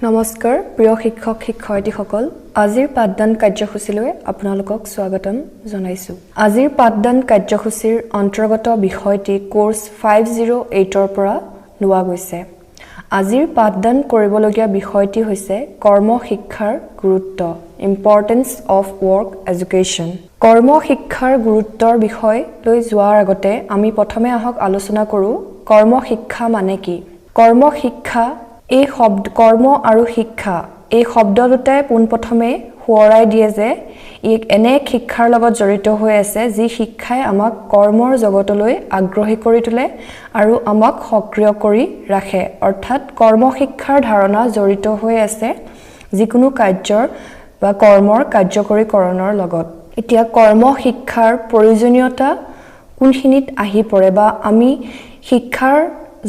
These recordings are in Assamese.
নমস্কাৰ প্ৰিয় শিক্ষক শিক্ষয়িত্ৰীসকল আজিৰ পাঠদান কাৰ্যসূচীলৈ আপোনালোকক স্বাগতম জনাইছো আজিৰ পাঠদান কাৰ্যসূচীৰ অন্তৰ্গত বিষয়টি কোৰ্স 508 ৰ পৰা লোৱা গৈছে আজিৰ পাঠদান কৰিবলগীয়া বিষয়টি হৈছে কৰ্ম শিক্ষাৰ গুৰুত্ব ইম্পৰ্টেন্স অফ ৱৰ্ক এডুকেশ্যন কৰ্ম শিক্ষাৰ গুৰুত্বৰ বিষয় লৈ যোৱাৰ আগতে আমি প্ৰথমে আহক আলোচনা কৰো কৰ্ম শিক্ষা মানে কি কৰ্ম শিক্ষা এই শব্দ কৰ্ম আৰু শিক্ষা এই শব্দ দুটাই পোনপ্ৰথমে হোৰাই দিয়ে যে ই এনে শিক্ষাৰ লগত জড়িত হৈ আছে যি শিক্ষাই আমাক কৰ্মৰ জগতলৈ আগ্ৰহী কৰি তোলে আৰু আমাক সক্ৰিয় কৰি ৰাখে অৰ্থাৎ কৰ্ম শিক্ষাৰ ধাৰণা জড়িত হৈ আছে যিকোনো কাৰ্যৰ বা কৰ্মৰ কাৰ্যকৰীকৰণৰ লগত এতিয়া কৰ্ম শিক্ষাৰ প্ৰয়োজনীয়তা কোনখিনিত আহি পৰে বা আমি শিক্ষাৰ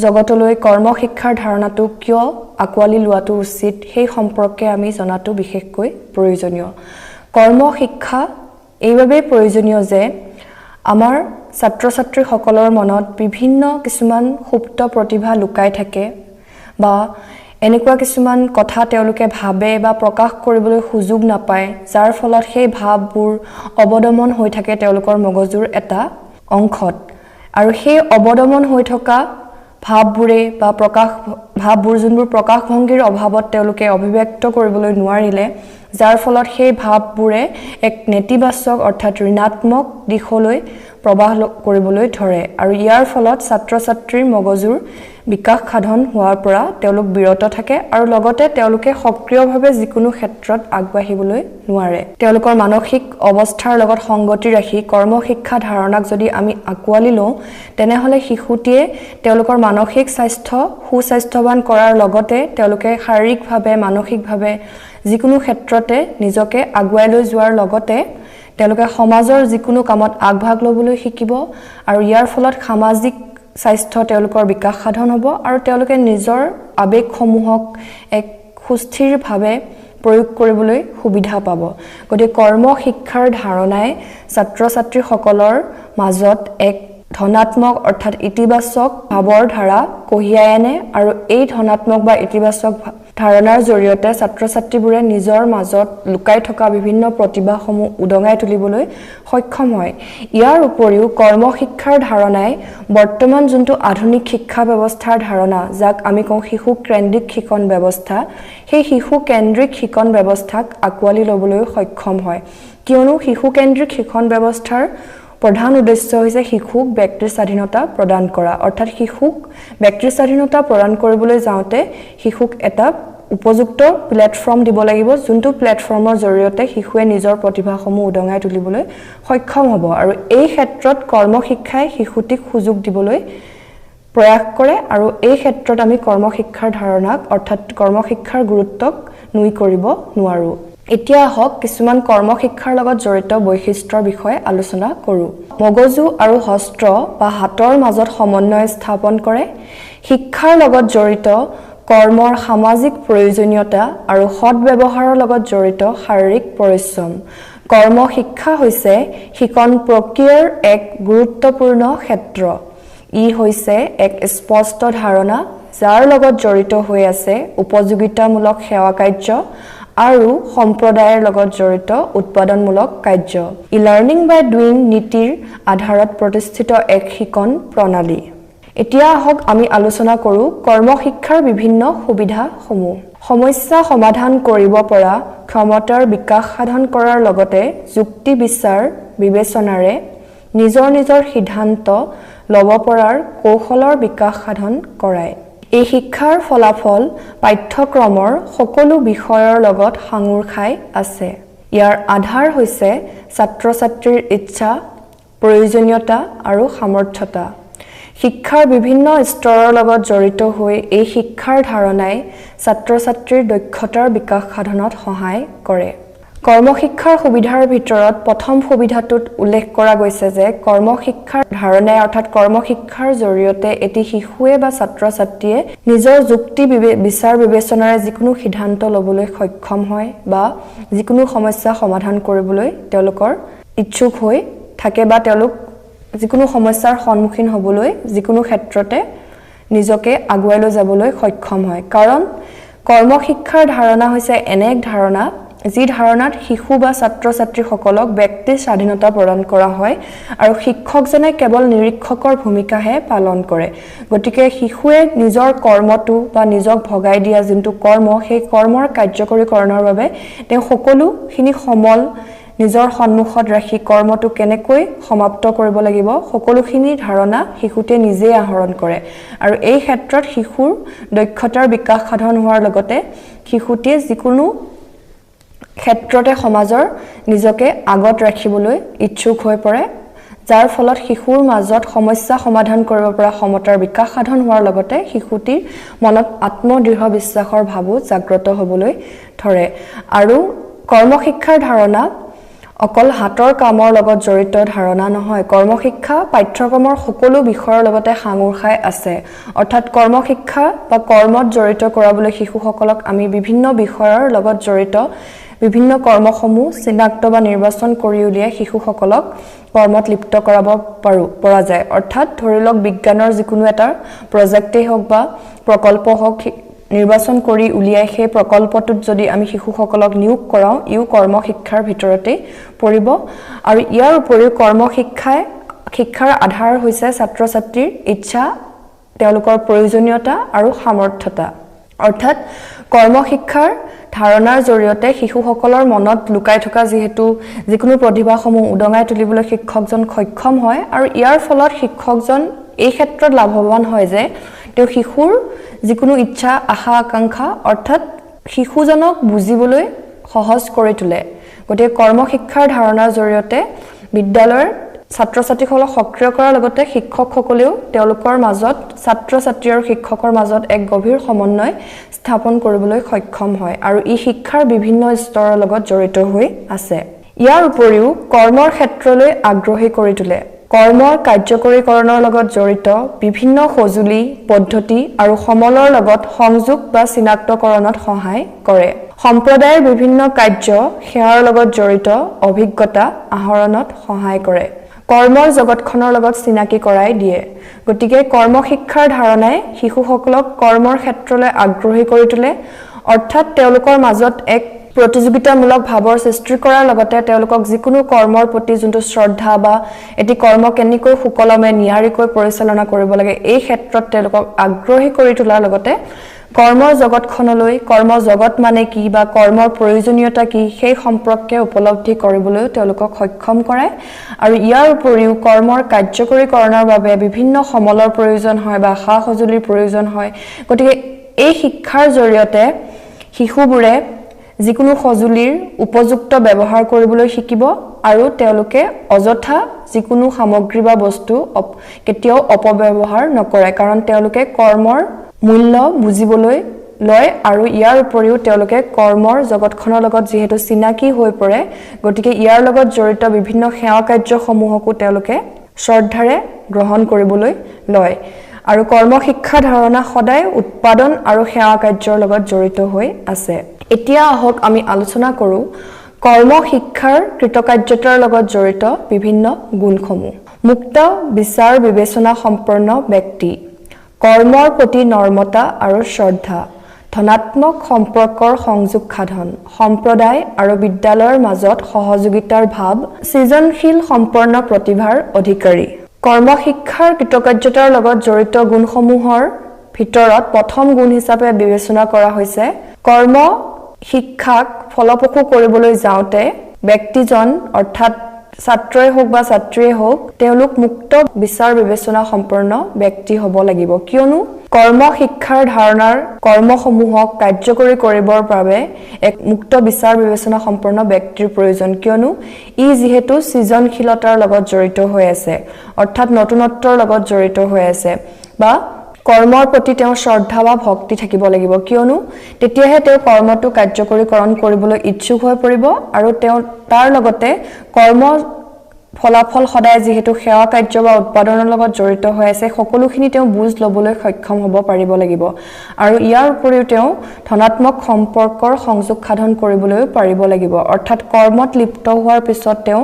জগতলৈ কৰ্ম শিক্ষাৰ ধাৰণাটো কিয় আকোৱালি লোৱাটো উচিত সেই সম্পৰ্কে আমি জনাটো বিশেষকৈ প্ৰয়োজনীয় কৰ্ম শিক্ষা এইভাবে প্ৰয়োজনীয় যে আমাৰ ছাত্ৰ ছাত্ৰীসকলৰ মনত বিভিন্ন কিছুমান সুপ্ত প্ৰতিভা লুকাই থাকে বা এনেকুৱা কিছুমান কথা তেওঁলোকে ভাবে বা প্ৰকাশ কৰিবলৈ সুযোগ নাপায় যাৰ ফলত সেই ভাববোৰ অবদমন হৈ থাকে তেওঁলোকৰ মগজুৰ এটা অংশত আৰু সেই অবদমন হৈ থকা ভাববোৰে বা ভাববোৰ যোনবোৰ প্ৰকাশ ভংগীৰ অভাৱত তেওঁলোকে অভিব্যক্ত কৰিবলৈ নোৱাৰিলে যাৰ ফলত সেই ভাববোৰে এক নেতিবাচক অৰ্থাৎ ঋণাত্মক দিশলৈ প্ৰবাহ কৰিবলৈ ধৰে আৰু ইয়াৰ ফলত ছাত্ৰ ছাত্ৰীৰ মগজুৰ বিকাশ সাধন হোৱাৰ পৰা তেওঁলোক বিৰত থাকে আৰু লগতে তেওঁলোকে সক্ৰিয়ভাৱে যিকোনো ক্ষেত্ৰত আগবাঢ়িবলৈ নোৱাৰে তেওঁলোকৰ মানসিক অৱস্থাৰ লগত সংগতি ৰাখি কৰ্ম শিক্ষা ধাৰণাক যদি আমি আকোৱালি লওঁ তেনেহলে শিশুটিয়ে তেওঁলোকৰ মানসিক স্বাস্থ্য সুস্বাস্থ্যৱান কৰাৰ লগতে তেওঁলোকে শাৰীৰিকভাৱে মানসিকভাৱে যিকোনো ক্ষেত্ৰতে নিজকে আগুৱাই লৈ যোৱাৰ লগতে তেওঁলোকে সমাজৰ যিকোনো কামত আগভাগ ল'বলৈ শিকিব আৰু ইয়াৰ ফলত সামাজিক স্বাস্থ্য তেওঁলোকৰ বিকাশ সাধন হ'ব আৰু তেওঁলোকে নিজৰ আবেগসমূহক এক সুস্থিৰভাৱে প্ৰয়োগ কৰিবলৈ সুবিধা পাব গতিকে কৰ্ম শিক্ষাৰ ধাৰণাই ছাত্ৰ ছাত্ৰীসকলৰ মাজত এক ধনাত্মক অৰ্থাৎ ইতিবাচক ভাৱৰ ধাৰা কঢ়িয়াই আনে আৰু এই ধনাত্মক বা ইতিবাচক ধাৰণাৰ জৰিয়তে ছাত্ৰ ছাত্ৰীবোৰে নিজৰ মাজত লুকাই থকা বিভিন্ন প্ৰতিভাসমূহ উদঙাই তুলিবলৈ সক্ষম হয় ইয়াৰ উপৰিও কৰ্ম শিক্ষাৰ ধাৰণাই বৰ্তমান যোনটো আধুনিক শিক্ষা ব্যৱস্থাৰ ধাৰণা যাক আমি কওঁ শিশু কেন্দ্ৰিক শিক্ষণ ব্যৱস্থা সেই শিশু কেন্দ্ৰিক শিক্ষণ ব্যৱস্থাক আকোৱালি ল'বলৈ সক্ষম হয় কিয়নো শিশু কেন্দ্ৰিক শিক্ষণ ব্যৱস্থাৰ প্ৰধান উদ্দেশ্য হৈছে শিশুক ব্যক্তিৰ স্বাধীনতা প্ৰদান কৰা অৰ্থাৎ শিশুক ব্যক্তিৰ স্বাধীনতা প্ৰদান কৰিবলৈ যাওঁতে শিশুক এটা উপযুক্ত প্লেটফৰ্ম দিব লাগিব যোনটো প্লেটফৰ্মৰ জৰিয়তে শিশুৱে নিজৰ প্ৰতিভাসমূহ উদঙাই তুলিবলৈ সক্ষম হ'ব আৰু এই ক্ষেত্ৰত কৰ্ম শিক্ষাই শিশুটিক সুযোগ দিবলৈ প্ৰয়াস কৰে আৰু এই ক্ষেত্ৰত আমি কৰ্ম শিক্ষাৰ ধাৰণাক অৰ্থাৎ কৰ্ম শিক্ষাৰ গুৰুত্বক নুই কৰিব নোৱাৰো এতিয়া হক কিছুমান কৰ্ম শিক্ষাৰ লগত জড়িত বৈশিষ্ট্যৰ বিষয়ে আলোচনা কৰো মগজু আৰু হস্ত্ৰ বা হাতৰ মাজত সমন্বয় স্থাপন কৰে শিক্ষাৰ লগত জড়িত কৰ্মৰ সামাজিক প্ৰয়োজনীয়তা আৰু সৎ ব্যৱহাৰৰ লগত জড়িত শাৰীৰিক পৰিশ্ৰম কৰ্ম শিক্ষা হৈছে শিকন প্ৰক্ৰিয়াৰ এক গুৰুত্বপূৰ্ণ ক্ষেত্ৰ ই হৈছে এক স্পষ্ট ধাৰণা যাৰ লগত জড়িত হৈ আছে উপযোগিতামূলক সেৱা কাৰ্য আৰু সম্প্ৰদায়ৰ লগত জড়িত উৎপাদনমূলক কাৰ্য ই লাৰ্নিং বাই ডুইং নীতিৰ আধাৰত প্ৰতিষ্ঠিত এক শিকন প্ৰণালী এতিয়া হক আমি আলোচনা কৰো কৰ্ম শিক্ষাৰ বিভিন্ন সুবিধাসমূহ সমস্যা সমাধান কৰিব পৰা ক্ষমতাৰ বিকাশ সাধন কৰাৰ লগতে যুক্তি বিচাৰ বিবেচনাৰে নিজৰ নিজৰ সিদ্ধান্ত ল'ব পৰাৰ কৌশলৰ বিকাশ সাধন কৰায় এই শিক্ষাৰ ফলাফল পাঠ্যক্ৰমৰ সকলো বিষয়ৰ লগত সাঙুৰ খাই আছে ইয়াৰ আধাৰ হৈছে ছাত্ৰ ছাত্ৰীৰ ইচ্ছা প্ৰয়োজনীয়তা আৰু সামৰ্থ্যতা শিক্ষাৰ বিভিন্ন স্তৰৰ লগত জড়িত হৈ এই শিক্ষাৰ ধাৰণাই ছাত্ৰ ছাত্ৰীৰ দক্ষতাৰ বিকাশ সাধনত সহায় কৰে কৰ্ম শিক্ষাৰ সুবিধাৰ ভিতৰত প্ৰথম সুবিধাটোত উল্লেখ কৰা গৈছে যে কৰ্ম শিক্ষাৰ ধাৰণাই অৰ্থাৎ কৰ্ম শিক্ষাৰ জৰিয়তে এটি শিশুৱে বা ছাত্ৰ ছাত্ৰীয়ে নিজৰ যুক্তি বিচাৰ বিবেচনাৰে যিকোনো সিদ্ধান্ত ল'বলৈ সক্ষম হয় বা যিকোনো সমস্যা সমাধান কৰিবলৈ তেওঁলোকৰ ইচ্ছুক হৈ থাকে বা তেওঁলোক যিকোনো সমস্যাৰ সন্মুখীন হ'বলৈ যিকোনো ক্ষেত্ৰতে নিজকে আগুৱাই লৈ যাবলৈ সক্ষম হয় কাৰণ কৰ্মশিক্ষাৰ ধাৰণা হৈছে এনে এক ধাৰণা যি ধাৰণাত শিশু বা ছাত্ৰ-ছাত্ৰীসকলক ব্যক্তিৰ স্বাধীনতা প্ৰদান কৰা হয় আৰু শিক্ষকজনে কেৱল নিৰীক্ষকৰ ভূমিকাহে পালন কৰে গতিকে শিশুৱে নিজৰ কৰ্মটো বা নিজক ভগাই দিয়া যোনটো কৰ্ম সেই কৰ্মৰ কাৰ্যকৰীকৰণৰ বাবে তেওঁ সকলোখিনি সমল নিজৰ সন্মুখত ৰাখি কৰ্মটো কেনেকৈ সমাপ্ত কৰিব লাগিব সকলোখিনি ধাৰণা শিশুতে নিজে আহৰণ কৰে আৰু এই ক্ষেত্ৰত শিশুৰ দক্ষতাৰ বিকাশ সাধন হোৱাৰ লগতে শিশুতে যিকোনো ক্ষেত্ৰতে সমাজৰ নিজকে আগত ৰাখিবলৈ ইচ্ছুক হৈ পৰে যাৰ ফলত শিশুৰ মাজত সমস্যা সমাধান কৰিব পৰা ক্ষমতাৰ বিকাশ সাধন হোৱাৰ লগতে শিশুটিৰ মনত আত্মদৃঢ় বিশ্বাসৰ ভাৱো জাগ্ৰত হ'বলৈ ধৰে আৰু কৰ্মশিক্ষাৰ ধাৰণা অকল হাতৰ কামৰ লগত জড়িত ধাৰণা নহয় কৰ্মশিক্ষা পাঠ্যক্ৰমৰ সকলো বিষয়ৰ লগতে সাঙুৰ খাই আছে অৰ্থাৎ কৰ্মশিক্ষা বা কৰ্মত জড়িত কৰাবলৈ শিশুসকলক আমি বিভিন্ন বিষয়ৰ লগত জড়িত বিভিন্ন কৰ্মসমূহ চিনাক্ত বা নিৰ্বাচন কৰি উলিয়াই শিশুসকলক কৰ্মত লিপ্ত কৰাব পৰা যায় অৰ্থাৎ ধৰি লওক বিজ্ঞানৰ যিকোনো এটা প্ৰজেক্টেই হওক বা প্ৰকল্প হওক নিৰ্বাচন কৰি উলিয়াই সেই প্ৰকল্পটোত যদি আমি শিশুসকলক নিয়োগ কৰাও ইও কৰ্মশিক্ষাৰ ভিতৰতে পৰিব আৰু ইয়াৰ উপৰিও শিক্ষাৰ আধাৰ হৈছে ছাত্ৰ-ছাত্ৰীৰ ইচ্ছা তেওঁলোকৰ প্ৰয়োজনীয়তা আৰু সামৰ্থ্যতা অৰ্থাৎ কৰ্মশিক্ষাৰ ধাৰণাৰ জৰিয়তে শিশুসকলৰ মনত লুকাই থকা যিকোনো প্ৰতিভাসমূহ উদঙাই তুলিবলৈ শিক্ষকজন সক্ষম হয় আৰু ইয়াৰ ফলত শিক্ষকজন এই ক্ষেত্ৰত লাভৱান হয় যে তেওঁ শিশুৰ যিকোনো ইচ্ছা আশা আকাংক্ষা অৰ্থাৎ শিশুজনক বুজিবলৈ সহজ কৰি তোলে গতিকে কৰ্মশিক্ষাৰ ধাৰণাৰ জৰিয়তে বিদ্যালয়ৰ ছাত্ৰ-ছাত্ৰীসকলক সক্ৰিয় কৰাৰ লগতে শিক্ষকসকলেও তেওঁলোকৰ মাজত ছাত্ৰ-ছাত্ৰী আৰু শিক্ষকৰ মাজত এক গভীৰ সমন্বয় স্থাপন কৰিবলৈ সক্ষম হয় আৰু ই শিক্ষাৰ বিভিন্ন স্তৰৰ লগত জড়িত হৈ আছে ইয়াৰ উপৰিও কৰ্মৰ ক্ষেত্ৰলৈ আগ্ৰহী কৰি তোলে কৰ্মৰ কাৰ্যকৰীকৰণৰ লগত জড়িত বিভিন্ন সঁজুলি পদ্ধতি আৰু সমলৰ লগত সংযোগ বা চিনাক্তকৰণত সহায় কৰে সম্প্ৰদায়ৰ বিভিন্ন কাৰ্য সেৱাৰ লগত জড়িত অভিজ্ঞতা আহৰণত সহায় কৰে কৰ্মৰ জগতখনৰ লগত চিনাকি কৰাই দিয়ে গতিকে কৰ্মশিক্ষাৰ ধাৰণাই শিশুসকলক কৰ্মৰ ক্ষেত্ৰলৈ আগ্ৰহী কৰি তোলে অৰ্থাৎ তেওঁলোকৰ মাজত এক প্ৰতিযোগিতামূলক ভাৱৰ সৃষ্টি কৰাৰ লগতে তেওঁলোকক যিকোনো কৰ্মৰ প্ৰতি যোনটো শ্ৰদ্ধা বা এটি কৰ্ম কেনেকৈ সুকলমে নিয়াৰিকৈ পৰিচালনা কৰিব লাগে এই ক্ষেত্ৰত তেওঁলোকক আগ্ৰহী কৰি তোলাৰ লগতে কৰ্মৰ জগতখনলৈ কৰ্ম জগত মানে কি বা কৰ্মৰ প্ৰয়োজনীয়তা কি সেই সম্পৰ্কে উপলব্ধি কৰিবলৈ তেওঁলোকক সক্ষম কৰে আৰু ইয়াৰ উপৰিও কৰ্মৰ কাৰ্যকৰীকৰণৰ বাবে বিভিন্ন সমলৰ প্ৰয়োজন হয় বা সা-সঁজুলিৰ প্ৰয়োজন হয় গতিকে এই শিক্ষাৰ জৰিয়তে শিশুবোৰে যিকোনো সঁজুলিৰ উপযুক্ত ব্যৱহাৰ কৰিবলৈ শিকিব আৰু তেওঁলোকে অযথা যিকোনো সামগ্ৰী বা বস্তু কেতিয়াও অপব্যৱহাৰ নকৰে কাৰণ তেওঁলোকে কৰ্মৰ মূল্য বুজিবলৈ লয় আৰু ইয়াৰ উপৰিও তেওঁলোকে কৰ্মৰ জগতখনৰ লগত যেহেতু চিনাকি হৈ পৰে গতিকে ইয়াৰ লগত জড়িত বিভিন্ন সেৱা কাৰ্যসমূহকো তেওঁলোকে শ্ৰদ্ধাৰে গ্ৰহণ কৰিবলৈ লয় আৰু কৰ্মশিক্ষা ধাৰণা সদায় উৎপাদন আৰু সেৱা কাৰ্যৰ লগত জড়িত হৈ আছে এতিয়া আহক আমি আলোচনা কৰো কৰ্মশিক্ষাৰ কৃতকাৰ্যতাৰ লগত জড়িত বিভিন্ন গুণসমূহ মুক্ত বিচাৰ বিবেচনা সম্পন্ন ব্যক্তি কৰ্মৰ প্ৰতি নৰ্মতা আৰু শ্ৰদ্ধা ধনাত্মক সম্পৰ্কৰ সংযোগ সাধন সম্প্ৰদায় আৰু বিদ্যালয়ৰ মাজত সহযোগিতাৰ ভাৱ সৃজনশীল সম্পন্ন প্ৰতিভাৰ অধিকাৰী কৰ্মশিক্ষাৰ কৃতকাৰ্যতাৰ লগত জড়িত গুণসমূহৰ ভিতৰত প্ৰথম গুণ হিচাপে বিবেচনা কৰা হৈছে কৰ্ম শিক্ষাক ফলপ্ৰসূ কৰিবলৈ যাওঁতে ব্যক্তিজন অৰ্থাৎ ছাত্ৰই হোক বা ছাত্ৰীয়ে হোক তেওঁলোক মুক্ত বিচাৰ বিবেচনা সম্পন্ন ব্যক্তি হ'ব লাগিব কিয়নো কৰ্ম শিক্ষাৰ ধাৰণাৰ কৰ্মসমূহক কাৰ্যকৰী কৰিবৰ বাবে এক মুক্ত বিচাৰ বিবেচনা সম্পন্ন ব্যক্তিৰ প্ৰয়োজন কিয়নো ই যেহেতু সৃজনশীলতাৰ লগত জড়িত হৈ আছে অৰ্থাৎ নতুনত্বৰ লগত জড়িত হৈ আছে বা কৰ্মৰ প্ৰতি তেওঁ শ্ৰদ্ধা বা ভক্তি থাকিব লাগিব কিয়নো তেতিয়াহে তেওঁ কৰ্মটো কাৰ্যকৰীকৰণ কৰিবলৈ ইচ্ছুক হৈ পৰিব আৰু তেওঁ তাৰ লগতে কৰ্ম ফলাফল সদায় যেহেতু সেৱা কাৰ্য বা উৎপাদনৰ লগত জড়িত হৈ আছে সকলোখিনি তেওঁ বুজ ল'বলৈ সক্ষম হ'ব পাৰিব লাগিব আৰু ইয়াৰ উপৰিও তেওঁ ধনাত্মক সম্পৰ্কৰ সংযোগ সাধন কৰিবলৈ পাৰিব লাগিব অৰ্থাৎ কৰ্মত লিপ্ত হোৱাৰ পিছত তেওঁ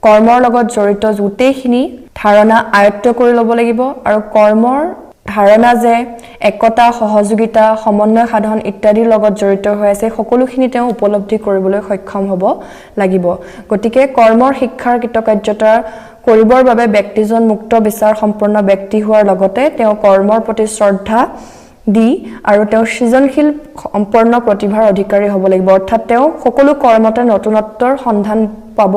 কৰ্মৰ লগত জড়িত গোটেইখিনি ধাৰণা আয়ত্ত কৰি ল'ব লাগিব আৰু কৰ্মৰ ধাৰণা যে একতা সহযোগিতা সমন্বয় সাধন ইত্যাদিৰ লগত জড়িত হৈ আছে সকলোখিনি তেওঁ উপলব্ধি কৰিবলৈ সক্ষম হ'ব লাগিব গতিকে কৰ্মৰ শিক্ষাৰ কৃতকাৰ্যতা কৰিবৰ বাবে ব্যক্তিজন মুক্ত বিচাৰ সম্পন্ন ব্যক্তি হোৱাৰ লগতে তেওঁ কৰ্মৰ প্ৰতি শ্ৰদ্ধা দি আৰু তেওঁ সৃজনশীল সম্পন্ন প্ৰতিভাৰ অধিকাৰী হ'ব লাগিব অৰ্থাৎ তেওঁ সকলো কৰ্মতে নতুনত্বৰ সন্ধান পাব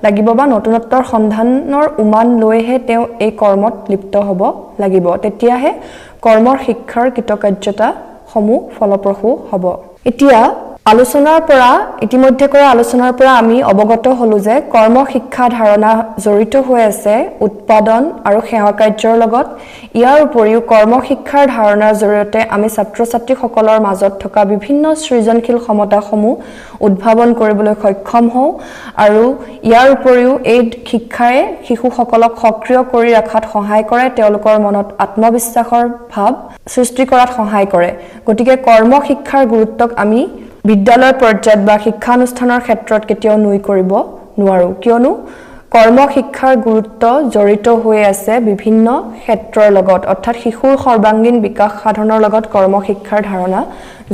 লাগিব বা নতুনত্বৰ সন্ধানৰ উমান লৈহে তেওঁ এই কৰ্মত লিপ্ত হ'ব লাগিব তেতিয়াহে কৰ্মৰ শিক্ষাৰ কৃতকাৰ্যতা সমূহ ফলপ্ৰসূ হ'ব এতিয়া আলোচনাৰ পৰা ইতিমধ্যে কৰা আলোচনাৰ পৰা আমি অৱগত হলো যে কৰ্ম শিক্ষা ধাৰণা জড়িত হৈ আছে উৎপাদন আৰু সেৱা কাৰ্যৰ লগত ইয়াৰ উপৰিও কৰ্ম শিক্ষাৰ ধাৰণাৰ জৰিয়তে আমি ছাত্ৰ-ছাত্ৰীসকলৰ মাজত থকা বিভিন্ন সৃজনশীল ক্ষমতাসমূহ উদ্ভাৱন কৰিবলৈ সক্ষম হওঁ আৰু ইয়াৰ উপৰিও এই শিক্ষায়ে শিশুসকলক সক্ৰিয় কৰি ৰখাত সহায় কৰে তেওঁলোকৰ মনত আত্মবিশ্বাসৰ ভাৱ সৃষ্টি কৰাত সহায় কৰে গতিকে কৰ্ম শিক্ষাৰ গুৰুত্বক আমি বিদ্যালয় পৰ্যায়ত বা শিক্ষানুষ্ঠানৰ ক্ষেত্ৰত কেতিয়াও নুই কৰিব নোৱাৰো কিয়নো কৰ্ম শিক্ষাৰ গুৰুত্ব জড়িত হৈ আছে বিভিন্ন ক্ষেত্ৰৰ লগত অৰ্থাৎ শিশুৰ সৰ্বাংগীন বিকাশ সাধনৰ লগত কৰ্ম শিক্ষাৰ ধাৰণা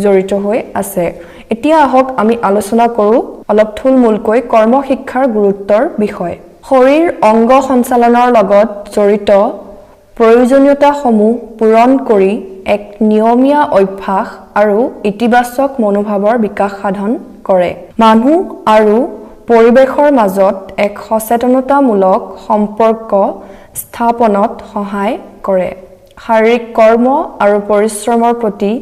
জড়িত হৈ আছে এতিয়া আহক আমি আলোচনা কৰো অলপ থুলমূলকৈ কৰ্ম শিক্ষাৰ গুৰুত্বৰ বিষয়ে শৰীৰ অংগ সঞ্চালনৰ লগত জড়িত প্ৰয়োজনীয়তাসমূহ পূৰণ কৰি এক নিয়মীয়া অভ্যাস আৰু ইতিবাচক মনোভাৱৰ বিকাশ সাধন কৰে মানুহ আৰু পৰিৱেশৰ মাজত এক সচেতনতামূলক সম্পৰ্ক স্থাপনত সহায় কৰে শাৰীৰিক কৰ্ম আৰু পৰিশ্ৰমৰ প্ৰতি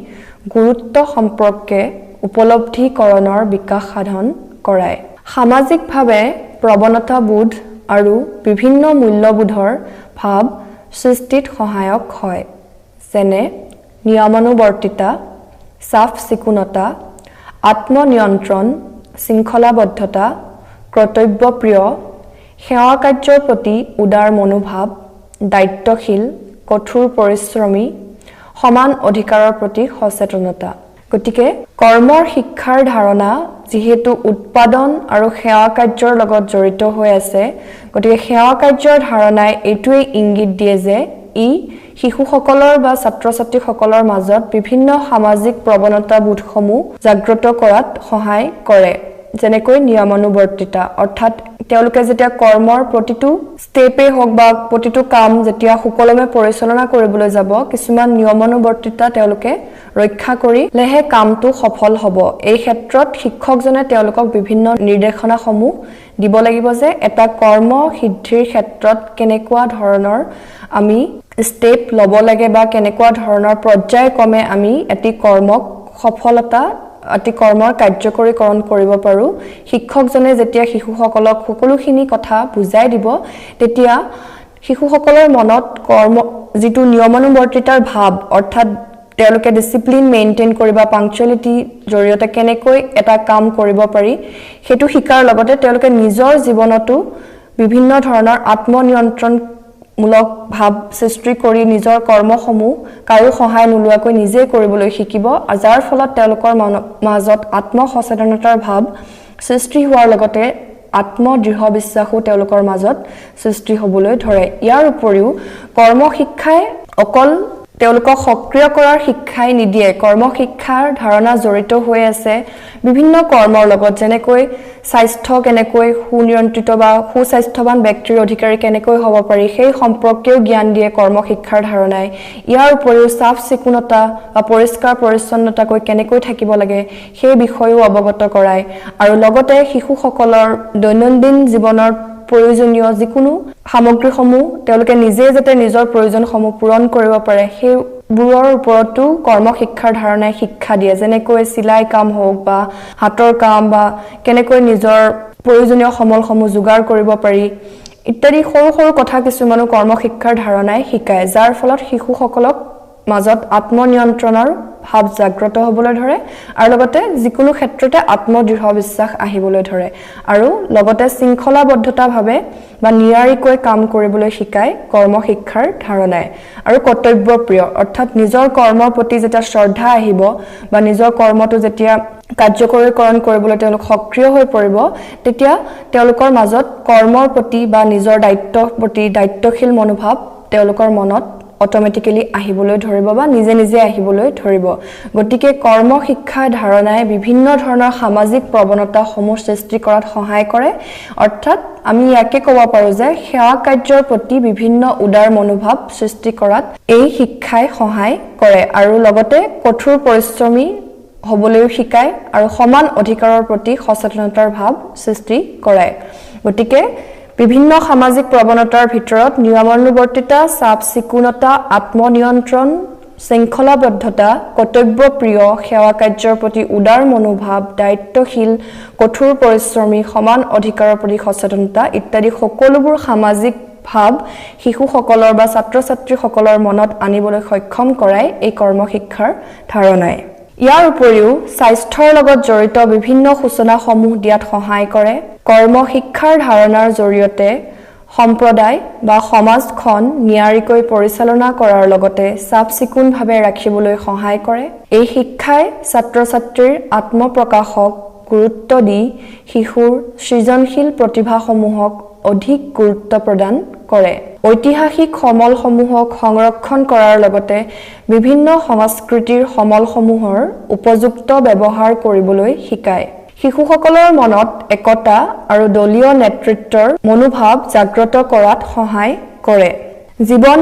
গুৰুত্ব সম্পৰ্কে উপলব্ধিকৰণৰ বিকাশ সাধন কৰায় সামাজিকভাৱে প্ৰৱণতাবোধ আৰু বিভিন্ন মূল্যবোধৰ ভাৱ সৃষ্টিত সহায়ক হয় যেনে নিয়মানুবৰ্তিতা সাফ চিকুণতা আত্মনিয়ন্ত্ৰণ শৃংখলাবদ্ধতা কৰ্তব্যপ্ৰিয় সেৱা কাৰ্যৰ প্ৰতি উদাৰ মনোভাৱ দায়িত্বশীল কঠোৰ পৰিশ্ৰমী সমান অধিকাৰৰ প্ৰতি সচেতনতা গতিকে কৰ্মৰ শিক্ষাৰ ধাৰণা যেহেতু উৎপাদন আৰু সেৱা কাৰ্যৰ লগত জড়িত হৈ আছে গতিকে সেৱা কাৰ্যৰ ধাৰণাই এইটোৱে ইংগিত দিয়ে যে ই শিশুসকলৰ বা ছাত্ৰ-ছাত্ৰীসকলৰ মাজত বিভিন্ন সামাজিক প্ৰৱণতাবোধসমূহ জাগ্ৰত কৰাত সহায় কৰে যেনেকৈ নিয়মানুবৰ্তিতা অৰ্থাৎ তেওঁলোকে যেতিয়া কৰ্মৰ প্ৰতিটো ষ্টেপে হওক বা প্ৰতিটো কাম যেতিয়া সুকলমে পৰিচালনা কৰিবলৈ যাব কিছুমান নিয়মানুবৰ্তিতা তেওঁলোকে ৰক্ষা কৰিলেহে কামটো সফল হ'ব এই ক্ষেত্ৰত শিক্ষকজনে তেওঁলোকক বিভিন্ন নিৰ্দেশনাসমূহ দিব লাগিব যে এটা কৰ্ম সিদ্ধিৰ ক্ষেত্ৰত কেনেকুৱা ধৰণৰ আমি ষ্টেপ ল'ব লাগে বা কেনেকুৱা ধৰণৰ পৰ্যায়ক্ৰমে আমি এটি কৰ্মক সফলতা অতি কৰ্মৰ কাৰ্যকৰীকৰণ কৰিব পাৰো শিক্ষকজনে যেতিয়া শিশুসকলক সকলোখিনি কথা বুজাই দিব তেতিয়া শিশুসকলৰ মনত কৰ্ম যেটো নিয়মানুবৰ্তিতাৰ ভাৱ অৰ্থাৎ তেওঁলোকে ডিসিপ্লিন মেইনটেইন কৰিবা পাংচুৱেলিটি জৰিয়তে কেনেকৈ এটা কাম কৰিব পাৰি হেতু শিকাৰ লগতে তেওঁলোকে নিজৰ জীৱনতো বিভিন্ন ধৰণৰ আত্মনিয়ন্ত্ৰণ মূলক ভাৱ সৃষ্টি কৰি নিজৰ কৰ্মসমূহ কাৰো সহায় নোলোৱাকৈ নিজে কৰিবলৈ শিকিব আৰু যাৰ ফলত তেওঁলোকৰ মাজত আত্মসচেতনতাৰ ভাৱ সৃষ্টি হোৱাৰ লগতে আত্মদৃঢ় বিশ্বাসও তেওঁলোকৰ মাজত সৃষ্টি হ'বলৈ ধৰে ইয়াৰ উপৰিও কৰ্ম শিক্ষাই অকল তেওঁলোকক সক্ৰিয় কৰাৰ শিক্ষাই নিদিয়ে কৰ্ম শিক্ষাৰ ধাৰণা জড়িত হৈ আছে বিভিন্ন কৰ্মৰ লগত যেনেকৈ স্বাস্থ্য কেনেকৈ সুনিয়ন্ত্ৰিত বা সুস্বাস্থ্যৱান ব্যক্তিৰ অধিকাৰী কেনেকৈ হ'ব পাৰি সেই সম্পৰ্কেও জ্ঞান দিয়ে কৰ্ম শিক্ষাৰ ধাৰণাই ইয়াৰ উপৰিও সাফ চিকুণতা বা পৰিষ্কাৰ পৰিচ্ছন্নতাকৈ কেনেকৈ থাকিব লাগে সেই বিষয়েও অৱগত কৰায় আৰু লগতে শিশুসকলৰ দৈনন্দিন জীৱনৰ প্ৰয়োজনীয় যিকোনো সামগ্ৰীসমূহ তেওঁলোকে নিজে যাতে নিজৰ প্ৰয়োজনসমূহ পূৰণ কৰিব পাৰে সেই বুৰৰ ওপৰতো কৰ্ম শিক্ষাৰ ধাৰণাই শিক্ষা দিয়ে যেনেকৈ সিলাই কাম হোক বা হাতৰ কাম বা কেনেকৈ নিজৰ প্ৰয়োজনীয় সমলসমূহ যোগাৰ কৰিব পাৰি ইত্যাদি সৰু সৰু কথা কিছুমানো কৰ্ম শিক্ষাৰ ধাৰণাই শিকায় যাৰ ফলত শিশুসকলক মাজত আত্মনিয়ন্ত্ৰণৰ ভাৱ জাগ্ৰত হ'বলৈ ধৰে আৰু লগতে যিকোনো ক্ষেত্ৰতে আত্মদৃঢ় বিশ্বাস আহিবলৈ ধৰে আৰু লগতে শৃংখলাবদ্ধতা ভাবে বা নিয়াৰিকৈ কাম কৰিবলৈ শিকায় কৰ্ম শিক্ষাৰ ধাৰণাই আৰু কৰ্তব্যপ্ৰিয় অৰ্থাৎ নিজৰ কৰ্মৰ প্ৰতি যেতিয়া শ্ৰদ্ধা আহিব বা নিজৰ কৰ্মটো যেতিয়া কাৰ্যকৰীকৰণ কৰিবলৈ তেওঁলোক সক্ৰিয় হৈ পৰিব তেতিয়া তেওঁলোকৰ মাজত কৰ্মৰ প্ৰতি বা নিজৰ দায়িত্বৰ প্ৰতি দায়িত্বশীল মনোভাৱ তেওঁলোকৰ মনত অটোমেটিক্যালি আহিবলৈ ধৰিব বা নিজে নিজে আহিবলৈ ধৰিব গতিকে কৰ্ম শিক্ষা ধাৰণাই বিভিন্ন ধৰণৰ সামাজিক প্ৰৱণতাসমূহ সৃষ্টি কৰাত সহায় কৰে অৰ্থাৎ আমি ইয়াকে ক'ব পাৰো যে সেৱা কাৰ্যৰ প্ৰতি বিভিন্ন উদাৰ মনোভাৱ সৃষ্টি কৰাত এই শিক্ষাই সহায় কৰে আৰু লগতে কঠোৰ পৰিশ্ৰমী হ'বলৈ শিকায় আৰু সমান অধিকাৰৰ প্ৰতি সচেতনতাৰ ভাৱ সৃষ্টি কৰায় গতিকে বিভিন্ন সামাজিক প্ৰৱণতাৰ ভিতৰত নিয়মানুৱৰ্তিতা চাপ চিকুণতা আত্মনিয়ন্ত্ৰণ শৃংখলাবদ্ধতা কৰ্তব্যপ্ৰিয় সেৱা কাৰ্যৰ প্ৰতি উদাৰ মনোভাৱ দায়িত্বশীল কঠোৰ পৰিশ্ৰমী সমান অধিকাৰৰ প্ৰতি সচেতনতা ইত্যাদি সকলোবোৰ সামাজিক ভাৱ শিশুসকলৰ বা ছাত্ৰ-ছাত্ৰীসকলৰ মনত আনিবলৈ সক্ষম কৰাই এই কৰ্ম শিক্ষাৰ ধাৰণাই ইয়াৰ উপৰিও স্বাস্থ্যৰ লগত জড়িত বিভিন্ন সূচনাসমূহ দিয়াত সহায় কৰে কৰ্ম শিক্ষাৰ ধাৰণাৰ জৰিয়তে সম্প্ৰদায় বা সমাজখন নিয়াৰিকৈ পৰিচালনা কৰাৰ লগতে চাফ-চিকুণভাৱে ৰাখিবলৈ সহায় কৰে এই শিক্ষাই ছাত্ৰ-ছাত্ৰীৰ আত্মপ্ৰকাশক গুৰুত্ব দি শিশুৰ সৃজনশীল প্ৰতিভাসমূহক অধিক গুৰুত্ব প্ৰদান কৰে ঐতিহাসিক সমলসমূহক সংৰক্ষণ কৰাৰ লগতে বিভিন্ন সংস্কৃতিৰ সমলসমূহৰ উপযুক্ত ব্যৱহাৰ কৰিবলৈ শিকায় শিশুসকলৰ মনত একতা আৰু দলীয় নেতৃত্বৰ মনোভাৱ জাগ্ৰত কৰাত সহায় কৰে জীৱন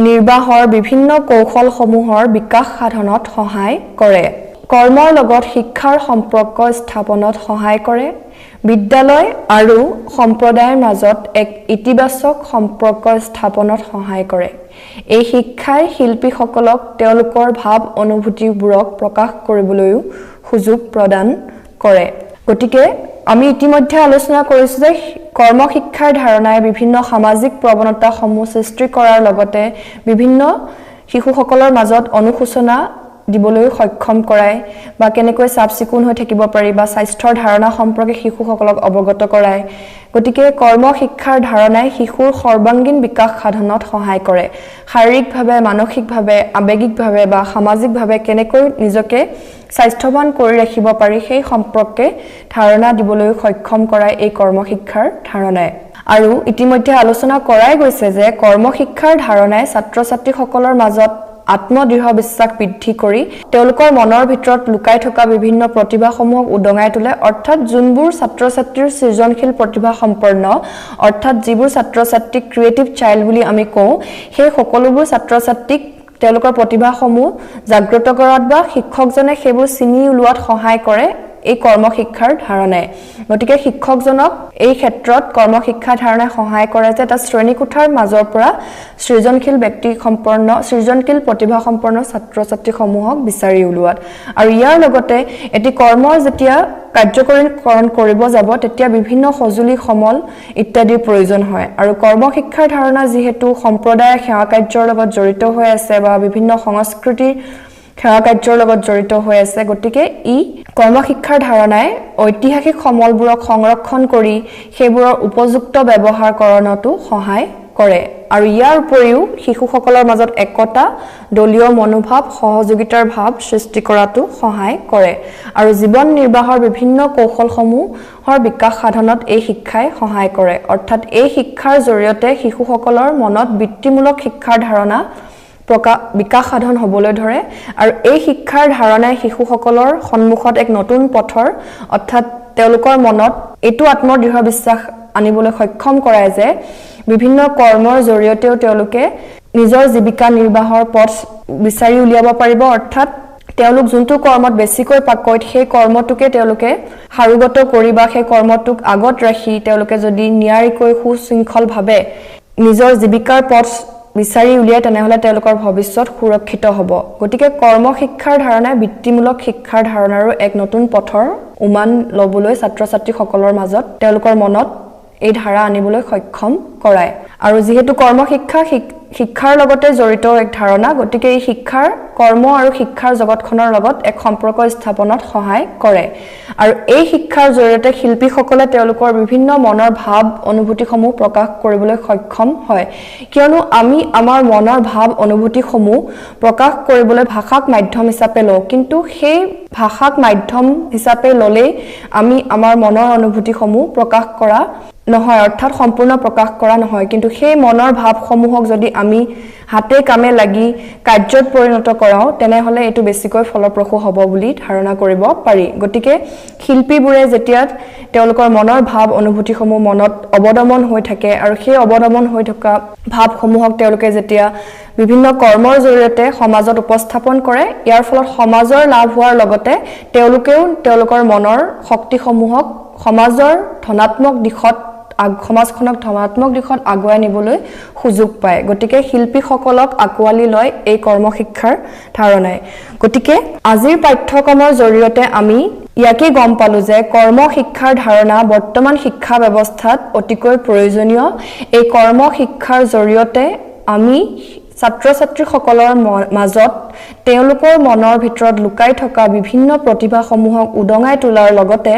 নিৰ্বাহৰ বিভিন্ন কৌশলসমূহৰ বিকাশ সাধনত সহায় কৰে কৰ্মৰ লগত শিক্ষাৰ সম্পৰ্ক স্থাপনত সহায় কৰে বিদ্যালয় আৰু সম্প্ৰদায়ৰ মাজত এক ইতিবাচক সম্পৰ্ক স্থাপনত সহায় কৰে এই শিক্ষাই শিল্পীসকলক তেওঁলোকৰ ভাৱ অনুভূতিবোৰক প্ৰকাশ কৰিবলৈও সুযোগ প্ৰদান কৰে গতিকে আমি ইতিমধ্যে আলোচনা কৰিছো যে কৰ্ম শিক্ষাৰ ধাৰণাই বিভিন্ন সামাজিক প্ৰৱণতাসমূহ সৃষ্টি কৰাৰ লগতে বিভিন্ন শিশুসকলৰ মাজত অনুশোচনা দিবলৈ সক্ষম কৰায় বা কেনেকৈ চাফ-চিকুণ হৈ থাকিব পাৰি বা স্বাস্থ্যৰ ধাৰণা সম্পৰ্কে শিশুসকলক অৱগত কৰায় গতিকে কৰ্ম শিক্ষাৰ ধাৰণাই শিশুৰ সৰ্বাংগীন বিকাশ সাধনত সহায় কৰে শাৰীৰিকভাৱে মানসিকভাৱে আৱেগিকভাৱে বা সামাজিকভাৱে কেনেকৈ নিজকে স্বাস্থ্যৱান কৰি ৰাখিব পাৰি সেই সম্পৰ্কে ধাৰণা দিবলৈ সক্ষম কৰায় এই কৰ্ম শিক্ষাৰ ধাৰণাই আৰু ইতিমধ্যে আলোচনা কৰাই গৈছে যে কৰ্ম শিক্ষাৰ ধাৰণাই ছাত্ৰ-ছাত্ৰীসকলৰ মাজত আত্মদৃঢ় বিশ্বাস বৃদ্ধি কৰি তেওঁলোকৰ মনৰ ভিতৰত লুকাই থকা বিভিন্ন প্ৰতিভাসমূহক উদঙাই তোলে অৰ্থাৎ যোনবোৰ ছাত্ৰ-ছাত্ৰীৰ সৃজনশীল প্ৰতিভা সম্পন্ন অৰ্থাৎ যিবোৰ ছাত্ৰ-ছাত্ৰীক ক্ৰিয়েটিভ চাইল্ড বুলি আমি কওঁ সেই সকলোবোৰ ছাত্ৰ-ছাত্ৰীক তেওঁলোকৰ প্ৰতিভাসমূহ জাগ্ৰত কৰাত বা শিক্ষকজনে সেইবোৰ চিনি উলিওৱাত সহায় কৰে এই কৰ্ম শিক্ষাৰ ধাৰণাই গতিকে শিক্ষকজনক এই ক্ষেত্ৰত কৰ্ম শিক্ষা ধাৰণাই সহায় কৰে যে এটা শ্ৰেণীকোঠাৰ মাজৰ পৰা সৃজনশীল প্ৰতিভা সম্পন্ন ছাত্ৰ-ছাত্ৰীসমূহক বিচাৰি উলিওৱাত আৰু ইয়াৰ লগতে এটি কৰ্মৰ যেতিয়া কাৰ্যকৰীকৰণ কৰিব যাব তেতিয়া বিভিন্ন সঁজুলি সমল ইত্যাদিৰ প্ৰয়োজন হয় আৰু কৰ্ম শিক্ষাৰ ধাৰণা যিহেতু সম্প্ৰদায়ৰ সেৱা কাৰ্যৰ লগত জড়িত হৈ আছে বা বিভিন্ন সংস্কৃতিৰ সেৱা কাৰ্যৰ লগত জড়িত হৈ আছে গতিকে ই কৰ্ম শিক্ষাৰ ধাৰণাই ঐতিহাসিক সমলবোৰক সংৰক্ষণ কৰি সেইবোৰৰ উপযুক্ত ব্যৱহাৰ কৰাটো সহায় কৰে আৰু ইয়াৰ উপৰিও শিশুসকলৰ মাজত একতা দলীয় মনোভাৱ সহযোগিতাৰ ভাৱ সৃষ্টি কৰাটো সহায় কৰে আৰু জীৱন নিৰ্বাহৰ বিভিন্ন কৌশলসমূহৰ বিকাশ সাধনত এই শিক্ষাই সহায় কৰে অৰ্থাৎ এই শিক্ষাৰ জৰিয়তে শিশুসকলৰ মনত বৃত্তিমূলক শিক্ষাৰ ধাৰণা বিকাশ সাধন হ'বলৈ ধৰে আৰু এই শিক্ষাৰ ধাৰণাই শিশুসকলৰ সন্মুখত এক নতুন পথৰ অৰ্থাৎ তেওঁলোকৰ মনত এইটো আত্মদৃঢ় বিশ্বাস আনিবলৈ সক্ষম কৰায় যে বিভিন্ন কৰ্মৰ জৰিয়তেও তেওঁলোকে নিজৰ জীৱিকা নিৰ্বাহৰ পথ বিচাৰি উলিয়াব পাৰিব অৰ্থাৎ তেওঁলোক যোনটো কৰ্মত বেছিকৈ পাকৈত সেই কৰ্মটোকে তেওঁলোকে হাৰুগত কৰি বা সেই কৰ্মটোক আগত ৰাখি তেওঁলোকে যদি নিয়াৰিকৈ সুশৃংখলভাৱে নিজৰ জীৱিকাৰ পথ বিচাৰি উলিয়ায় তেনেহলে তেওঁলোকৰ ভৱিষ্যত সুৰক্ষিত হ'ব গতিকে কৰ্ম শিক্ষাৰ ধাৰণাই বৃত্তিমূলক শিক্ষাৰ ধাৰণাৰো এক নতুন পথৰ উমান ল'বলৈ ছাত্ৰ-ছাত্ৰীসকলৰ মাজত তেওঁলোকৰ মনত এই ধাৰা আনিবলৈ সক্ষম কৰায় আৰু যিহেতু কৰ্ম শিক্ষাৰ লগতে জড়িত এক ধাৰণা গতিকে এই শিক্ষাৰ কৰ্ম আৰু শিক্ষাৰ জগতখনৰ লগত এক সম্পৰ্ক স্থাপনত সহায় কৰে আৰু এই শিক্ষাৰ জৰিয়তে শিল্পীসকলে তেওঁলোকৰ বিভিন্ন মনৰ ভাৱ অনুভূতিসমূহ প্ৰকাশ কৰিবলৈ সক্ষম হয় কিয়নো আমি আমাৰ মনৰ ভাৱ অনুভূতিসমূহ প্ৰকাশ কৰিবলৈ ভাষাক মাধ্যম হিচাপে লওঁ কিন্তু সেই ভাষাক মাধ্যম হিচাপে ল'লেই আমি আমাৰ মনৰ অনুভূতিসমূহ প্ৰকাশ কৰা নহয় অৰ্থাৎ সম্পূৰ্ণ প্ৰকাশ কৰা নহয় কিন্তু সেই মনৰ ভাৱসমূহক যদি আমি হাতে কামে লাগি কাৰ্যত পৰিণত কৰাও তেনেহলে এটো বেছিকৈ ফলপ্ৰসূ হ'ব বুলি ধাৰণা কৰিব পাৰি গতিকে শিল্পীবোৰে যেতিয়া তেওঁলোকৰ মনৰ ভাৱ অনুভূতিসমূহ মনত অৱদমন হৈ থাকে আৰু সেই অৱদমন হৈ থকা ভাৱসমূহক তেওঁলোকে যেতিয়া বিভিন্ন কৰ্মৰ জৰিয়তে সমাজত উপস্থাপন কৰে ইয়াৰ ফলত সমাজৰ লাভ হোৱাৰ লগতে তেওঁলোকেও তেওঁলোকৰ মনৰ শক্তিসমূহক সমাজৰ ধনাত্মক দিশত সমাজখনক ধনাত্মক দিশত আগুৱাই নিবলৈ সুযোগ পায় গতিকে শিল্পীসকলক আকোৱালি লয় এই কৰ্মশিক্ষাৰ ধাৰণাই গতিকে আজিৰ পাঠ্যক্ৰমৰ জৰিয়তে আমি ইয়াকে গম পালো যে কৰ্মশিক্ষাৰ ধাৰণা বৰ্তমান শিক্ষা ব্যৱস্থাত অতিকৈ প্ৰয়োজনীয় এই কৰ্মশিক্ষাৰ জৰিয়তে আমি ছাত্ৰ-ছাত্ৰীসকলৰ মাজত তেওঁলোকৰ মনৰ ভিতৰত লুকাই থকা বিভিন্ন প্ৰতিভাসমূহক উদঙাই তোলাৰ লগতে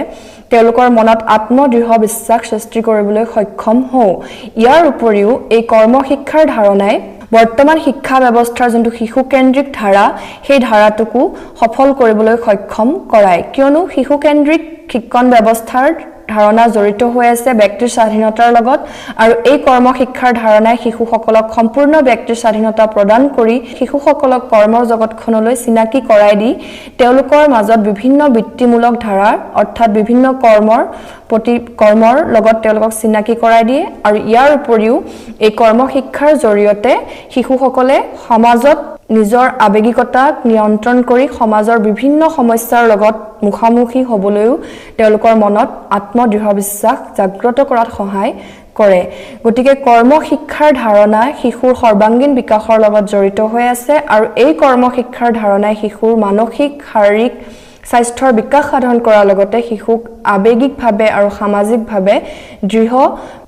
তেওঁলোকৰ মনত আত্মদৃঢ় বিশ্বাস সৃষ্টি কৰিবলৈ সক্ষম হওঁ ইয়াৰ উপৰিও এই কৰ্মশিক্ষাৰ ধাৰণাই বৰ্তমান শিক্ষা ব্যৱস্থাৰ যোনটো শিশুকেন্দ্ৰিক ধাৰা সেই ধাৰাটোকো সফল কৰিবলৈ সক্ষম কৰায় কিয়নো শিশুকেন্দ্ৰিক শিক্ষণ ব্যৱস্থাৰ ধাৰণা জড়িত হৈ আছে ব্যক্তিৰ স্বাধীনতাৰ লগত আৰু এই কৰ্মশিক্ষাৰ ধাৰণাই শিশুসকলক সম্পূৰ্ণ ব্যক্তিৰ স্বাধীনতা প্ৰদান কৰি শিশুসকলক কৰ্মৰ জগতখনলৈ চিনাকি কৰাই দি তেওঁলোকৰ মাজত বিভিন্ন বৃত্তিমূলক ধাৰা অৰ্থাৎ বিভিন্ন কৰ্মৰ লগত তেওঁলোকক চিনাকি কৰাই দিয়ে আৰু ইয়াৰ উপৰিও এই কৰ্মশিক্ষাৰ জৰিয়তে শিশুসকলে সমাজত নিজৰ আবেগিকতাক নিয়ন্ত্ৰণ কৰি সমাজৰ বিভিন্ন সমস্যাৰ লগত মুখামুখি হ'বলৈও তেওঁলোকৰ মনত আত্মদৃঢ় বিশ্বাস জাগ্ৰত কৰাত সহায় কৰে গতিকে কৰ্মশিক্ষাৰ ধাৰণা শিশুৰ সৰ্বাংগীন বিকাশৰ লগত জড়িত হৈ আছে আৰু এই কৰ্মশিক্ষাৰ ধাৰণাই শিশুৰ মানসিক শাৰীৰিক স্বাস্থ্যৰ বিকাশ সাধন কৰাৰ লগতে শিশুক আবেগিকভাৱে আৰু সামাজিকভাৱে দৃঢ়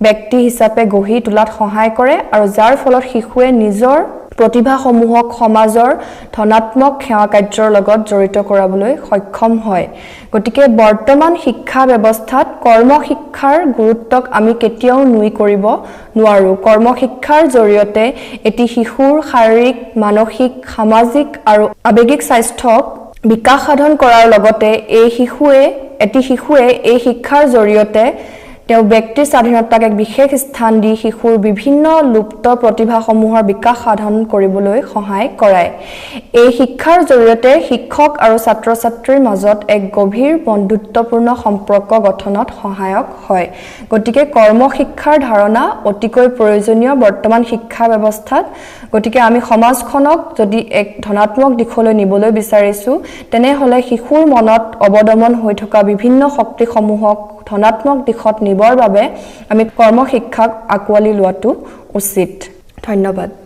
ব্যক্তি হিচাপে গঢ়ি তোলাত সহায় কৰে আৰু যাৰ ফলত শিশুৱে নিজৰ প্ৰতিভাসমূহক সমাজৰ ধনাত্মক সেৱা কাৰ্যৰ লগত জড়িত কৰাবলৈ সক্ষম হয় গতিকে বৰ্তমান শিক্ষা ব্যৱস্থাত কৰ্মশিক্ষাৰ গুৰুত্বক আমি কেতিয়াও নুই কৰিব নোৱাৰো কৰ্মশিক্ষাৰ জৰিয়তে এটি শিশুৰ শাৰীৰিক মানসিক সামাজিক আৰু আবেগিক স্বাস্থ্যক বিকাশ সাধন কৰাৰ লগতে এটি শিশুৱে এই শিক্ষাৰ জৰিয়তে তেওঁ ব্যক্তিৰ স্বাধীনতাক এক বিশেষ স্থান দি শিশুৰ বিভিন্ন লুপ্ত প্ৰতিভাসমূহৰ বিকাশ সাধন কৰিবলৈ সহায় কৰায় এই শিক্ষাৰ জৰিয়তে শিক্ষক আৰু ছাত্ৰ-ছাত্ৰীৰ মাজত এক গভীৰ বন্ধুত্বপূৰ্ণ সম্পৰ্ক গঠনত সহায়ক হয় গতিকে কৰ্মশিক্ষাৰ ধাৰণা অতিকৈ প্ৰয়োজনীয় বৰ্তমান শিক্ষা ব্যৱস্থাত গতিকে আমি সমাজখনক যদি এক ধনাত্মক দিশলৈ নিবলৈ বিচাৰিছো তেনেহলে শিশুৰ মনত অৱদমন হৈ থকা বিভিন্ন শক্তিসমূহক ধনাত্মক দিশত নিবৰ বাবে আমি কৰ্মশিক্ষাক আকোৱালি লোৱাটো উচিত ধন্যবাদ